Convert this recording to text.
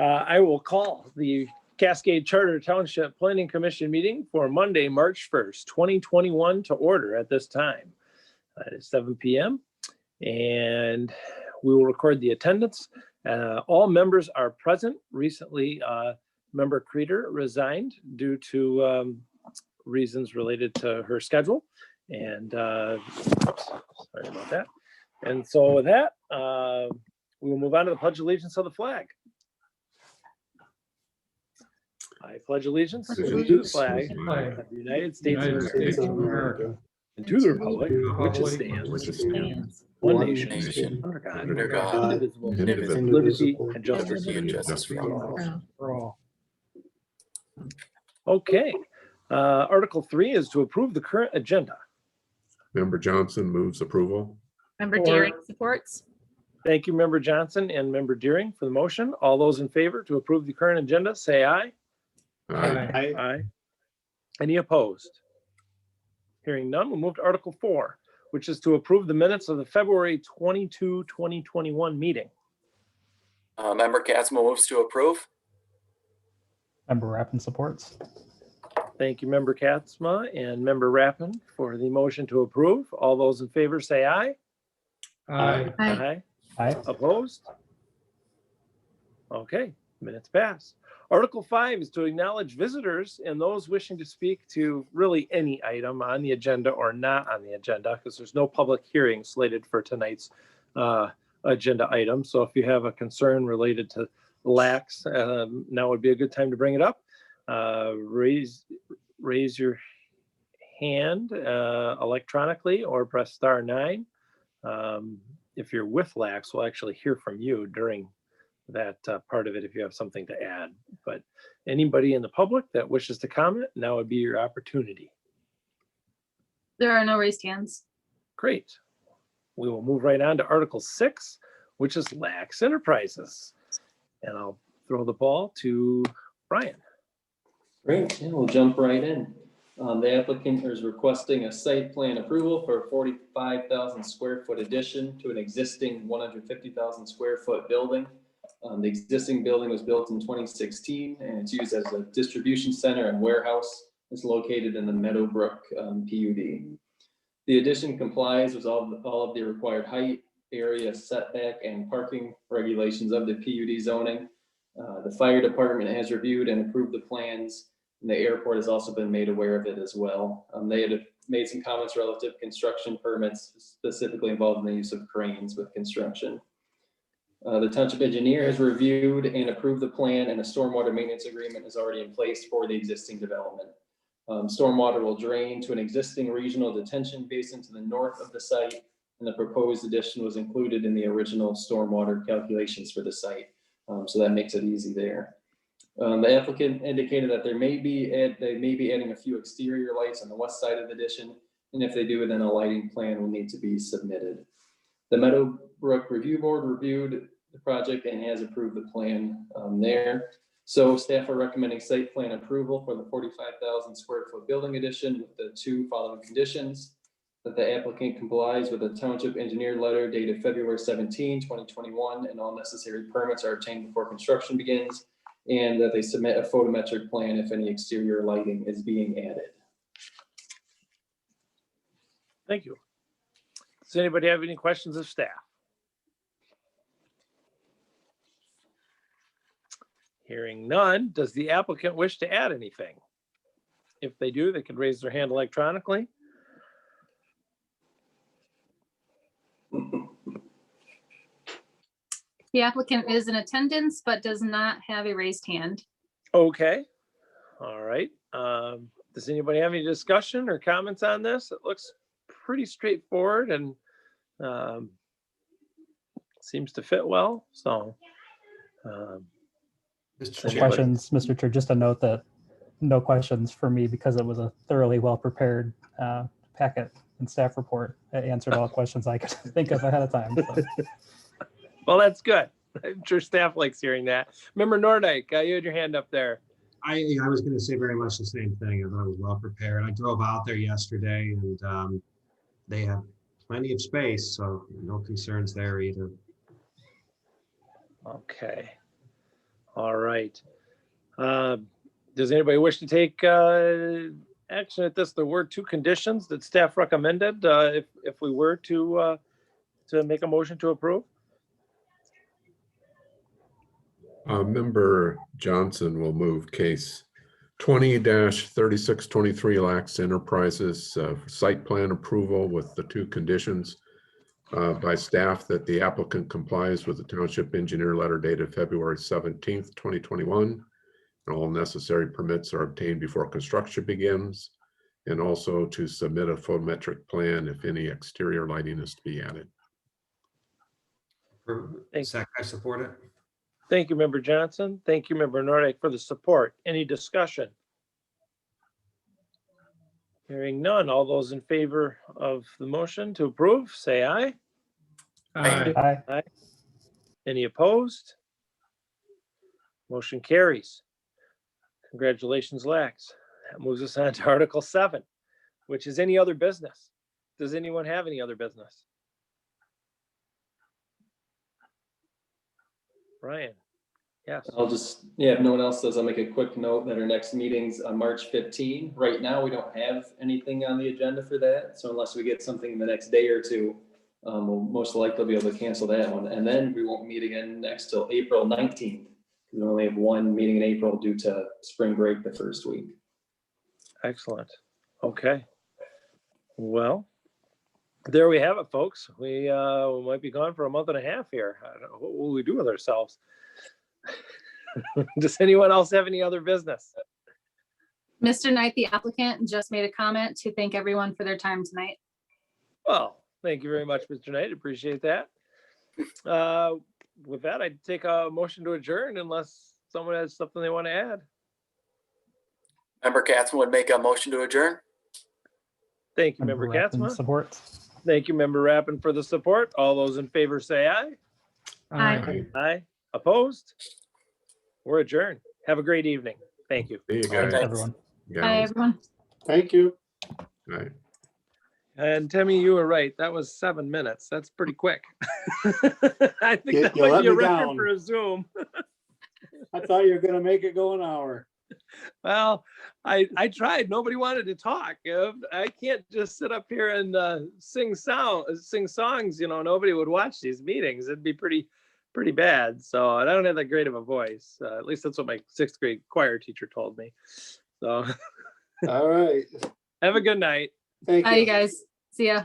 I will call the Cascade Charter Township Planning Commission meeting for Monday, March 1st, 2021 to order at this time. It is 7 p.m. and we will record the attendance. All members are present. Recently, Member Creeder resigned due to reasons related to her schedule. And oops, sorry about that. And so with that, we will move on to the Pledge of Allegiance of the flag. I pledge allegiance to the flag of the United States of America and to the republic which stands one nation under God, indivisible, with liberty and justice for all. Okay. Article 3 is to approve the current agenda. Member Johnson moves approval. Member Deering supports. Thank you, Member Johnson and Member Deering for the motion. All those in favor to approve the current agenda, say aye. Aye. Aye. Any opposed? Hearing none, we'll move to Article 4, which is to approve the minutes of the February 22, 2021 meeting. Member Katzma moves to approve. Member Rappin supports. Thank you, Member Katzma and Member Rappin for the motion to approve. All those in favor say aye. Aye. Aye. Aye. Opposed? Okay, minutes pass. Article 5 is to acknowledge visitors and those wishing to speak to really any item on the agenda or not on the agenda, because there's no public hearing slated for tonight's agenda item. So if you have a concern related to lax, now would be a good time to bring it up. Raise your hand electronically or press *9. If you're with lax, we'll actually hear from you during that part of it if you have something to add. But anybody in the public that wishes to comment, now would be your opportunity. There are no raised hands. Great. We will move right on to Article 6, which is lax enterprises. And I'll throw the ball to Brian. Great, and we'll jump right in. The applicant is requesting a site plan approval for a 45,000 square foot addition to an existing 150,000 square foot building. The existing building was built in 2016 and it's used as a distribution center and warehouse. It's located in the Meadowbrook PUD. The addition complies with all of the required height, area, setback, and parking regulations of the PUD zoning. The fire department has reviewed and approved the plans, and the airport has also been made aware of it as well. They had made some comments relative to construction permits, specifically involving the use of cranes with construction. The township engineer has reviewed and approved the plan, and a stormwater maintenance agreement is already in place for the existing development. Stormwater will drain to an existing regional detention basin to the north of the site, and the proposed addition was included in the original stormwater calculations for the site. So that makes it easy there. The applicant indicated that they may be adding a few exterior lights on the west side of the addition, and if they do, then a lighting plan will need to be submitted. The Meadowbrook Review Board reviewed the project and has approved the plan there. So staff are recommending site plan approval for the 45,000 square foot building addition with the 2 following conditions: that the applicant complies with a township engineer letter dated February 17, 2021, and all necessary permits are obtained before construction begins, and that they submit a photometric plan if any exterior lighting is being added. Thank you. Does anybody have any questions of staff? Hearing none, does the applicant wish to add anything? If they do, they can raise their hand electronically. The applicant is in attendance but does not have a raised hand. Okay. All right. Does anybody have any discussion or comments on this? It looks pretty straightforward and seems to fit well. So, Questions, Mr. Chair, just a note that no questions for me because it was a thoroughly well-prepared packet and staff report. It answered all questions I could think of ahead of time. So. Well, that's good. I'm sure staff likes hearing that. Member Nordyke, you had your hand up there. I was going to say very much the same thing. I thought it was well prepared. I drove out there yesterday and they have plenty of space, so no concerns there either. Okay. All right. Does anybody wish to take action at this? There were two conditions that staff recommended if we were to make a motion to approve. Member Johnson will move case 20-3623 Lax Enterprises site plan approval with the two conditions by staff that the applicant complies with the township engineer letter dated February 17th, 2021. And all necessary permits are obtained before construction begins, and also to submit a photometric plan if any exterior lighting is to be added. Second, I support it. Thank you, Member Johnson. Thank you, Member Nordic, for the support. Any discussion? Hearing none. All those in favor of the motion to approve, say aye. Aye. Any opposed? Motion carries. Congratulations, Lax. That moves us on to Article 7, which is any other business. Does anyone have any other business? Brian? Yes. I'll just, yeah, if no one else does, I'll make a quick note that our next meeting's on March 15. Right now, we don't have anything on the agenda for that. So unless we get something the next day or two, we'll most likely be able to cancel that one. And then we won't meet again next till April 19th. We only have one meeting in April due to spring break the first week. Excellent. Okay. Well, there we have it, folks. We might be gone for a month and a half here. I don't know, what will we do with ourselves? Does anyone else have any other business? Mr. Knight, the applicant, just made a comment to thank everyone for their time tonight. Well, thank you very much, Mr. Knight. Appreciate that. With that, I'd take a motion to adjourn unless someone has something they want to add. Member Katzman would make a motion to adjourn. Thank you, Member Rappin Katzma. Support. Thank you, Member Rappin, for the support. All those in favor say aye. Aye. Aye. Opposed? We're adjourned. Have a great evening. Thank you. See you Thanks, guys. everyone. Bye, Gals. everyone. Thank you. Right. And Timmy, you were right. That was 7 minutes. That's pretty quick. I think You- that you might let be a me record down. for a Zoom. I thought you were gonna make it go an hour. Well, I tried. Nobody wanted to talk. I can't just sit up here and sing songs. You know, nobody would watch these meetings. It'd be pretty bad. So I don't have that great of a voice. At least that's what my 6th grade choir teacher told me. So All right. have a good night. Thank Bye, you guys. See ya.